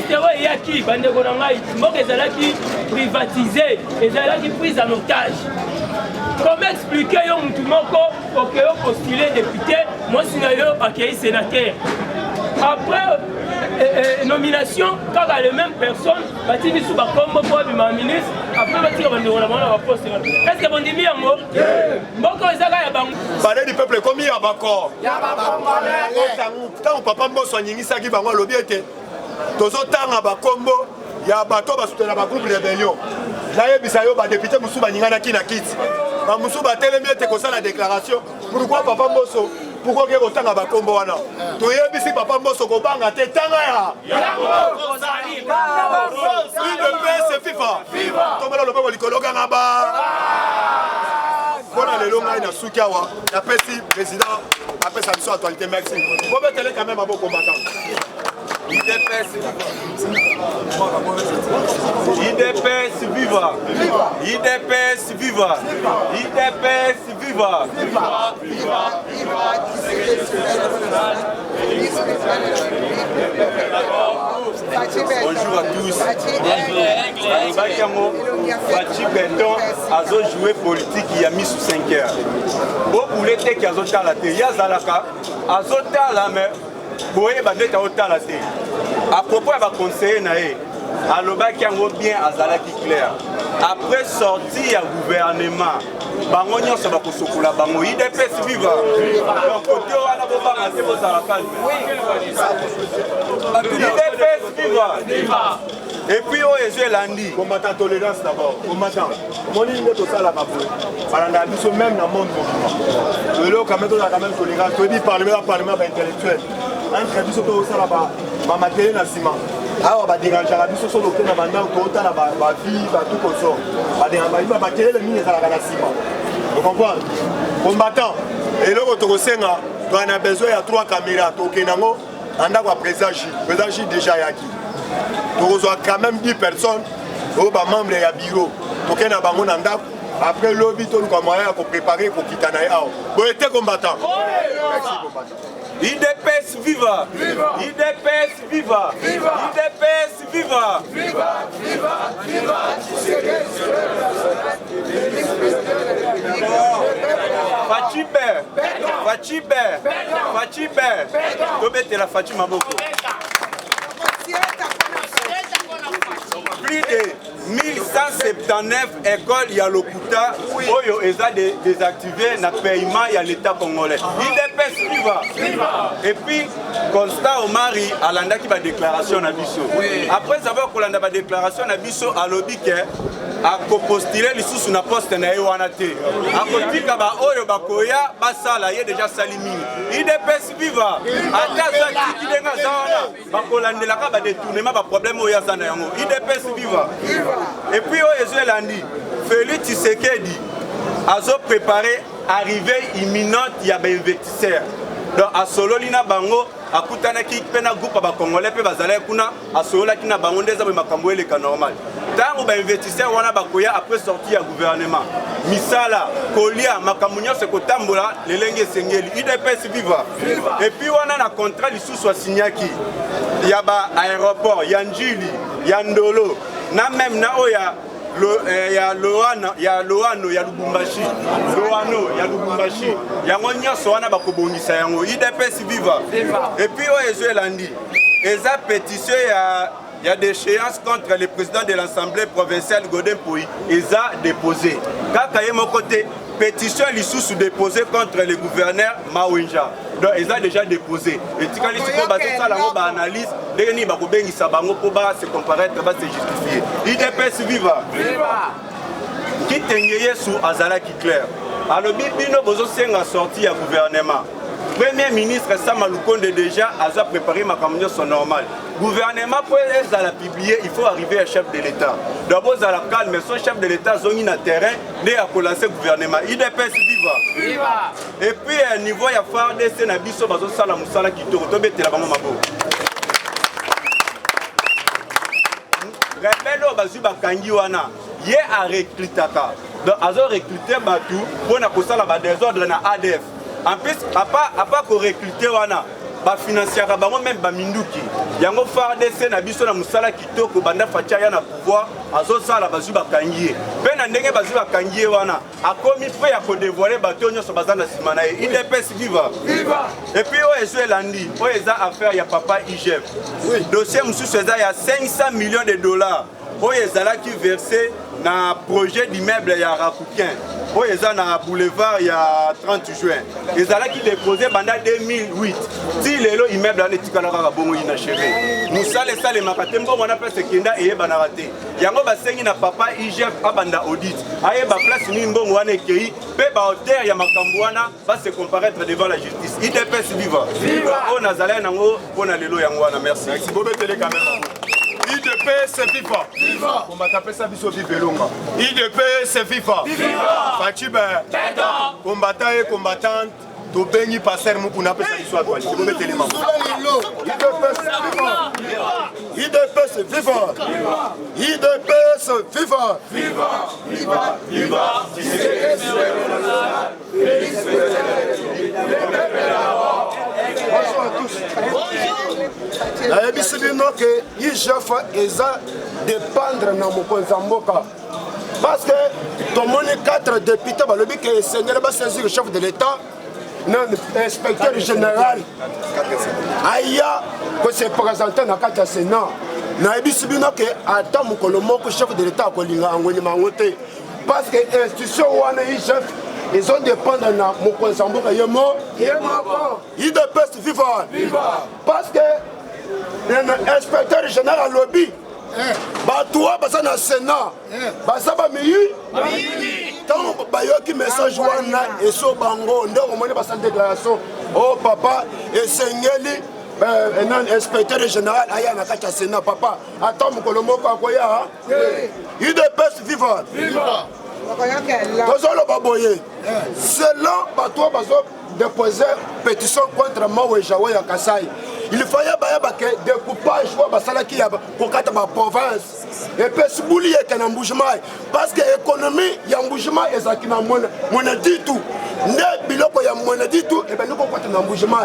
c'est vrai, il y a qui, bande de Gonangaï, mort qui privatisé, et prise en otage. Comment expliquer yon Moutoumoko pour que yon postulé député, moi si yon accueilli sénateur. Après nomination, quand les mêmes personnes, Batini Souba Kombo pour le ministre, après Batini Souba poste. Est-ce que vous dites bien moi? Mboko Ezaka Yabang. Parler du peuple comme Yabako. Tant papa Mbosso Nyingisa qui bango lobby était. Tozo tanga bakombo ya bato basutela ba groupe rébellion. Naye bisayo ba député Moussouba Nyingana ki na kiti. Ba Moussouba telemi ete ko sala déclaration. Pourquoi papa Mbosso? Pourquoi que autant à Bakombo wana? Toyebi papa Mbosso ko banga te tanga ya. IDPS FIFA. Tomela lobo ko likologa ngaba. Bona lelo ngai na sukiawa, na pesi président après sa mission actualité merci. Ko betele quand même abo combattant. IDPS viva! IDPS viva! IDPS viva! Bonjour à tous. alobaki yango Fachi Beton azojouer politique ya mi sous 5 heures bobule teke azotala te ye azalaka azotala me boyeba ndeti aotala te à propos ya baconseiller na ye alobaki yango bien azalaki clair après sortie ya gouvernement bango nyonso bakosokola bango IDPS viva donc côté wana bobanga te bozala calme IDPS viva et puis oyo ezwi elandi combattant tolérance d'abord combattant moni nde tosalaka boye balanda biso même na monde mobima lelo quand même tolérance toyebi parlement baintellectuel entre biso tozosala bamatele na nsima awa baderangeaka biso so toke na bandako tootala bavie batu konsort bakelele mingi ezalaka na nsima ocomprendre combattant eloko tokosenga toa na besoin ya 3 caméra tokende yango na ndako ya président J déjà yaki tokozwa quand même 10 personnes oyo bamembre ya bureau tokende na bango na ndako après lobi toluka moyen ya kopréparer kokita na ye awa boye te combattant IDPS viva! IDPS viva! IDPS viva! Fachibe! Tobetela Fachi maboko. Plus de 1179 écoles ya lokuta oyo eza désactivé na paiement ya l'état congolais. IDPS viva. Et puis Constant Omari alandaki ba déclaration na biso. Après avoir kolanda ba déclaration na biso alobi ke akopostuler lisusu na poste na ye wana te. Akotika ba oyo bakoya basala ye déjà salimi. IDPS viva. Ata za kidenga zawana bakolandelaka ba détournement ba problème oyo za na yango. IDPS viva. Et puis Oyezuelandi, Félix Tshisekedi a préparé arrivée imminente ya investisseurs. Donc à Sololina Bango, à Koutanaki, pena groupe à Congolais, pe bazalé kuna, à Sololaki na Bango des amis makambo le normal. Tant que investisseurs wana bakoya après sortir à gouvernement. Misala, Kolia, Makamunya se kotambola, les lengue sengeli, IDPS viva. Et puis wana na contrat li sous signaki. Yaba aéroport, Yanjili, Yandolo. Na même na oya Loano ya Lubumbashi yango nyonso wana bakobongisa yango IDPS viva. Et puis Oyezuelandi eza pétition ya déchéance contre le président de l'Assemblée provinciale Godin Poyi eza déposé kaka ye mokote pétition lisusu déposée contre le gouverneur Mawinja. Donc ils ont déjà déposé. Et tu as dit que ça la analyse, les gens qui bengisa bango pour se comparaître, va se justifier. IDPS viva. Qui t'engage sous Azala qui clair. Alors bino bozo senga sorti à gouvernement. Premier ministre Sama Lukonde déjà a préparé ma campagne son normal. Gouvernement pour la publier, il faut arriver à chef de l'État. D'abord à la calme, mais son chef de l'État zone na terrain, dès à lancer gouvernement. IDPS viva. Et puis à niveau ya FARDC na biso bazo sala musala kitoko to betela bango mabo. Rebelo bazu bakangi wana ye a recrutaka. Donc azo recruter batu pour na kosala ba désordre na ADF. En plus, à part qu'on recrute wana, ba financiera bango même ba minduki. Yango FARDC na biso na musala kitoko banda facha ya na pouvoir azo sala bazu bakangiye. Pe na ndenge bazu bakangiye wana, akomi prêt à ko dévoiler bato nyonso bazana simana ye. IDPS viva. Et puis Oyezuelandi, oyeza affaire ya papa IGF. Oui. Dossier mususu eza ya 500 millions de dollars. Oyezala qui versé na projet d'immeuble ya Rakoukin. Oyeza na boulevard ya 30 juin. Ezala qui déposé pendant 2008. Si lelo immeuble na tikala ka bongo inachevé. Musale sale makatembo mona pese kenda eye banarate. Yango basengi na papa IGF abanda audit. Aye ba place ni mbongo wana ekei pe ba hauteur ya makambo wana va se comparaître devant la justice. IDPS viva. Viva. On azala nango pona lelo yango wana. Merci. Merci beaucoup télé caméra. IDPS viva. Viva. On va taper ça biso vivelonga. IDPS viva. Viva. Fachibe. Beton. Combattant et combattante. To bengi passer mu kuna pesa histoire toi. Je vais télé maman. IDPS viva. IDPS viva. Viva. Viva. Viva. Bonjour à tous. La ebisibino que IGF eza dépendre na mokonzi mboka parce que tomoni 4 députés balobi que Seigneur va saisir le chef de l'État non inspecteur général aya ko se présenter na kati ya Sénat na ebisi bino que ata mokolo moko chef de l'État akolinga angoni mangote parce que institution wana yi chef ils ont dépendre na mokonzi mboka yemo il de peste vivant parce que l'inspecteur général lobby batoa baza na Sénat baza bamiyi ntango bayoki message wana eso bango nde omoni basa déclaration oh papa esengeli inspecteur général aya na kati ya Sénat papa ata mokolo moko akoya UDPS vivant tozoloba boye selon batoa bazo déposer pétition contre Mawejawe ya Kasai. Il fallait que découpage soit qui a pour quatre province et puis si vous voulez qu'il y ait un bougement parce que l'économie il y a un bougement et ça qui n'a pas dit tout ne biloko ya mona dit tout et ben nous quoi un bougement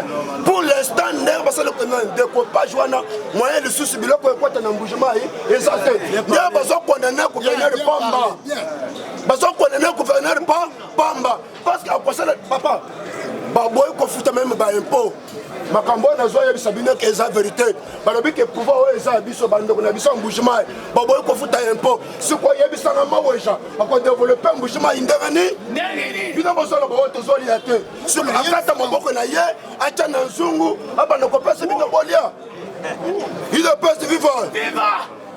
pour l'instant ne parce que découpage wana moyen de sous biloko quoi un bougement et ça c'est ne besoin condamner gouverneur Pamba besoin condamner gouverneur Pamba parce que après ça papa baboy ko futa même ba impôt makambo na zo yebisa bino ke eza vérité balobi ke pouvoir eza biso bandeko na biso bougement baboy ko futa impôt siko yebisa na maweja ako développer bougement indengani bino bosolo ba to zoli ate siko akata maboko na ye acha na nzungu abana ko pesa bino bolia il est pas vivant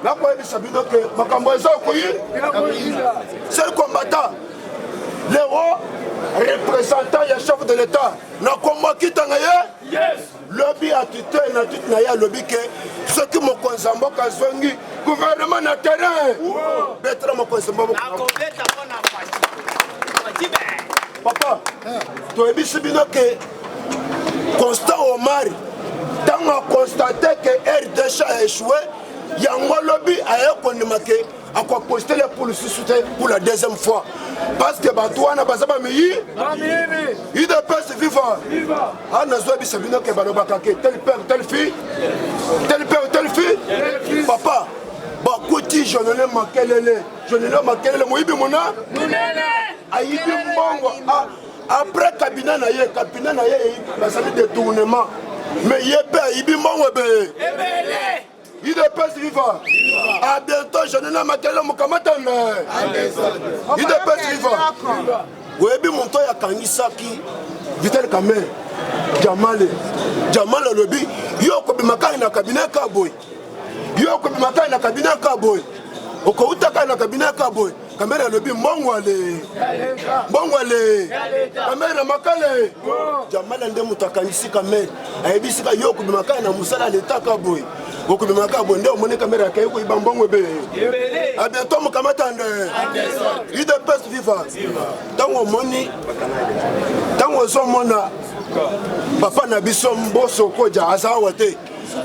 na ko yebisa bino ke makambo eza ko yi c'est le combattant le roi représentant ya chef de l'État na combat kitanga ye lobby a quitté na tout na ya lobby que ce qui mo konzambo ka zongi gouvernement na terrain betra mo konzambo papa to ebisi bino que Constant Omar tant a constaté que RDC a échoué yango lobby a konimake à quoi poster pour le soutenir pour la deuxième fois parce que Batouana Bazaba Meyi il de peste vivant ah nazo bisabino ke balobaka ke tel père telle fille tel père telle fille papa bakoti je ne le makelele moyibi mona ayibi mbongo après cabinet na ye basali détournement mais yebe ayibi mbongo be il est pas vivant. À bientôt, je ne sais pas Mokamatan. Il est pas vivant. Oui, mon toy a Kangisaki, Vitel Kamel, Jamal Lobby, Yoko Bimaka na cabinet Kaboy. Yoko Bimaka na cabinet Kaboy. Okouta na cabinet Kaboy. Kamera Lobby, Mongwale, Kamera Makale, Jamal and Mutakanisi Kamel, Abisika Yoko Bimaka na Musala l'État Kaboy. Beaucoup de macabre, on est caméra qui est bambon. À bientôt, mon camarade. Il est peste vivant. Tant on money, tant on son mona, papa Nabisson Bosso Kodja, Azawate,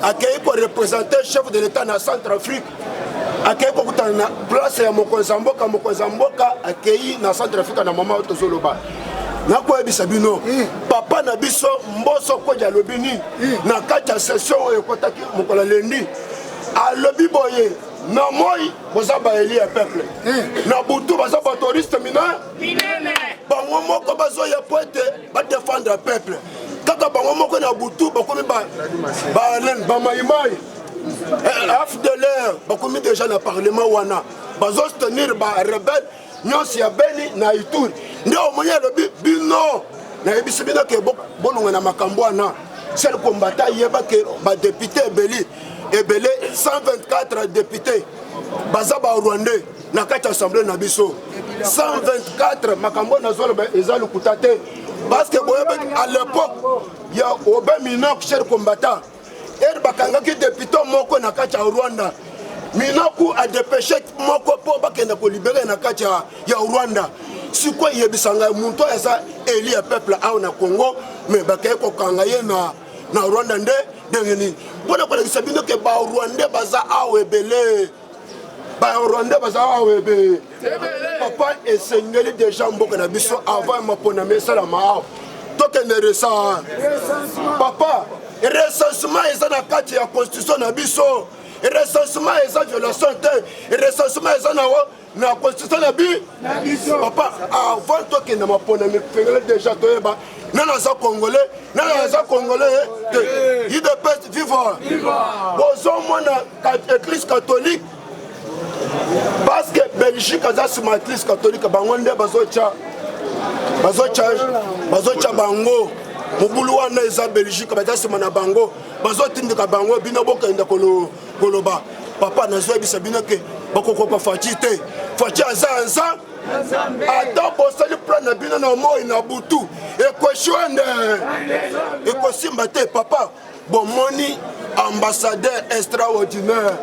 accueilli pour représenter le chef de l'État dans Centrafrique. Accueilli pour la place à Mokozamboka, accueilli dans Centrafrique dans Maman Tozoloba. Nako ebisa bino papa na biso mboso koja lobini na kati ya session oyo kotaki mokola lendi a lobi boye na moi boza ba eli ya peuple na butu baza ba touriste minene bango moko bazo ya poete ba défendre peuple kaka bango moko na butu bakomi ba maimai afdeler bakomi déjà na parlement wana bazo tenir ba rebelle nyonsi ya Beni na Ituri ndio omonya lobi bino na ebisi bino ke bolunga na makambo wana seul combattant yeba ke ba député ebele 124 députés baza ba Rwandais na kati assemblée na biso 124 makambo na zolo ba ezali kutate parce que boyeba à l'époque ya obe minok seul combattant bakanga ki député moko na kati ya Rwanda Minaku a dépêché moko po bakenda ko libérer na kati ya Rwanda siko yebisanga muntu eza eli ya peuple a na Congo mais bakaye ko kanga ye na Rwanda nde dengeni bona ko lisabino ke ba Rwanda baza awebele ba Rwanda baza awebe papa esengeli déjà mboka na biso avant mapona mesala ma to kenere sa papa recensement eza na kati ya constitution na biso recensement eza violation te recensement eza na constitution na papa avant tokende mapona mifengele déjà toyeba nana aza congolais idps vivre bozomona église catholique parce que Belgique aza sima église catholique bango nde bazotya bango mobulu wana eza Belgique baza sima na bango bazotindika bango bino bokende koloba papa nazoyebisa bino ke bakokopa Faci te Faci aza nza ata bosali plan na bino na moi na butu ekosimba te papa bomoni ambassadeur extraordinaire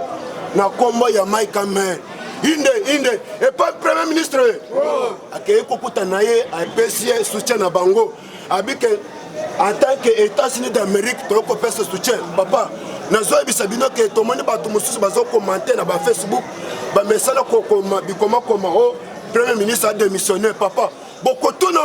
na kombo ya Mike Amer inde et pas premier ministre akeye kokuta na ye apesi soutien na bango abike en tant que États-Unis d'Amérique tokopesa soutien papa nazoyebisa bino ke tomoni bato mosusu bazokomante na bafacebook bamesala bikoma o premier ministre a démissionné papa bokotuna